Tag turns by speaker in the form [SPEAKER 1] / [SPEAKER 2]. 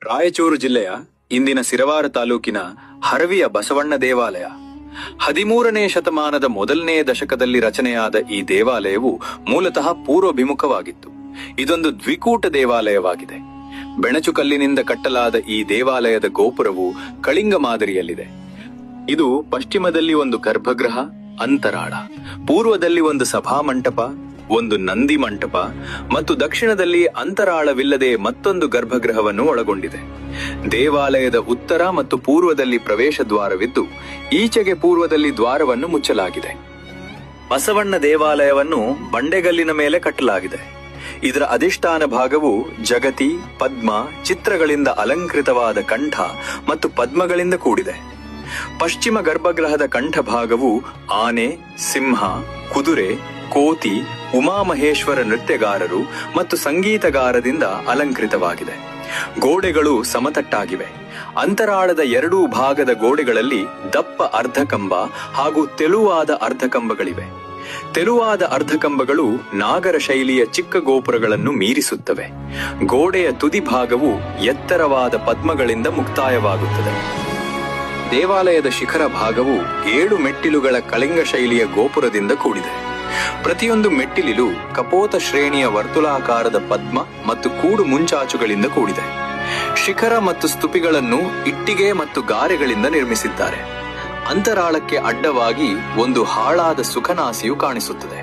[SPEAKER 1] ರಾಯಚೂರು ಜಿಲ್ಲೆಯ ಇಂದಿನ ಸಿರವಾರ ತಾಲೂಕಿನ ಹರವಿಯ ಬಸವಣ್ಣ ದೇವಾಲಯ 13ನೇ ಶತಮಾನದ ಮೊದಲನೇ ದಶಕದಲ್ಲಿ ರಚನೆಯಾದ ಈ ದೇವಾಲಯವು ಮೂಲತಃ ಪೂರ್ವಾಭಿಮುಖವಾಗಿತ್ತು. ಇದೊಂದು ದ್ವಿಕೂಟ ದೇವಾಲಯವಾಗಿದೆ. ಬೆಣಚುಕಲ್ಲಿನಿಂದ ಕಟ್ಟಲಾದ ಈ ದೇವಾಲಯದ ಗೋಪುರವು ಕಳಿಂಗ ಮಾದರಿಯಲ್ಲಿದೆ. ಇದು ಪಶ್ಚಿಮದಲ್ಲಿ ಒಂದು ಗರ್ಭಗೃಹ, ಅಂತರಾಳ, ಪೂರ್ವದಲ್ಲಿ ಒಂದು ಸಭಾಮಂಟಪ, ಒಂದು ನಂದಿ ಮಂಟಪ ಮತ್ತು ದಕ್ಷಿಣದಲ್ಲಿ ಅಂತರಾಳವಿಲ್ಲದೆ ಮತ್ತೊಂದು ಗರ್ಭಗೃಹವನ್ನು ಒಳಗೊಂಡಿದೆ. ದೇವಾಲಯದ ಉತ್ತರ ಮತ್ತು ಪೂರ್ವದಲ್ಲಿ ಪ್ರವೇಶ ದ್ವಾರವಿದ್ದು ಈಚೆಗೆ ಪೂರ್ವದಲ್ಲಿ ದ್ವಾರವನ್ನು ಮುಚ್ಚಲಾಗಿದೆ. ಬಸವಣ್ಣ ದೇವಾಲಯವನ್ನು ಬಂಡೆಗಲ್ಲಿನ ಮೇಲೆ ಕಟ್ಟಲಾಗಿದೆ. ಇದರ ಅಧಿಷ್ಠಾನ ಭಾಗವು ಜಗತಿ, ಪದ್ಮ ಚಿತ್ರಗಳಿಂದ ಅಲಂಕೃತವಾದ ಕಂಠ ಮತ್ತು ಪದ್ಮಗಳಿಂದ ಕೂಡಿದೆ. ಪಶ್ಚಿಮ ಗರ್ಭಗೃಹದ ಕಂಠಭಾಗವು ಆನೆ, ಸಿಂಹ, ಕುದುರೆ, ಕೋತಿ, ಉಮಾಮಹೇಶ್ವರ ನೃತ್ಯಗಾರರು ಮತ್ತು ಸಂಗೀತಗಾರದಿಂದ ಅಲಂಕೃತವಾಗಿದೆ. ಗೋಡೆಗಳು ಸಮತಟ್ಟಾಗಿವೆ. ಅಂತರಾಳದ ಎರಡೂ ಭಾಗದ ಗೋಡೆಗಳಲ್ಲಿ ದಪ್ಪ ಅರ್ಧಕಂಬ ಹಾಗೂ ತೆಳುವಾದ ಅರ್ಧಕಂಬಗಳಿವೆ. ತೆಳುವಾದ ಅರ್ಧಕಂಬಗಳು ನಾಗರ ಶೈಲಿಯ ಚಿಕ್ಕ ಗೋಪುರಗಳನ್ನು ಮೀರಿಸುತ್ತವೆ. ಗೋಡೆಯ ತುದಿ ಭಾಗವು ಎತ್ತರವಾದ ಪದ್ಮಗಳಿಂದ ಮುಕ್ತಾಯವಾಗುತ್ತದೆ. ದೇವಾಲಯದ ಶಿಖರ ಭಾಗವು 7 ಮೆಟ್ಟಿಲುಗಳ ಕಳಿಂಗ ಶೈಲಿಯ ಗೋಪುರದಿಂದ ಕೂಡಿದೆ. ಪ್ರತಿಯೊಂದು ಮೆಟ್ಟಿಲಿಲು ಕಪೋತ ಶ್ರೇಣಿಯ ವರ್ತುಲಾಕಾರದ ಪದ್ಮ ಮತ್ತು ಕೂಡು ಮುಂಚಾಚುಗಳಿಂದ ಕೂಡಿದೆ. ಶಿಖರ ಮತ್ತು ಸ್ತುಪಿಗಳನ್ನು ಇಟ್ಟಿಗೆ ಮತ್ತು ಗಾರೆಗಳಿಂದ ನಿರ್ಮಿಸಿದ್ದಾರೆ. ಅಂತರಾಳಕ್ಕೆ ಅಡ್ಡವಾಗಿ ಒಂದು ಹಾಳಾದ ಸುಖನಾಸಿಯು ಕಾಣಿಸುತ್ತದೆ.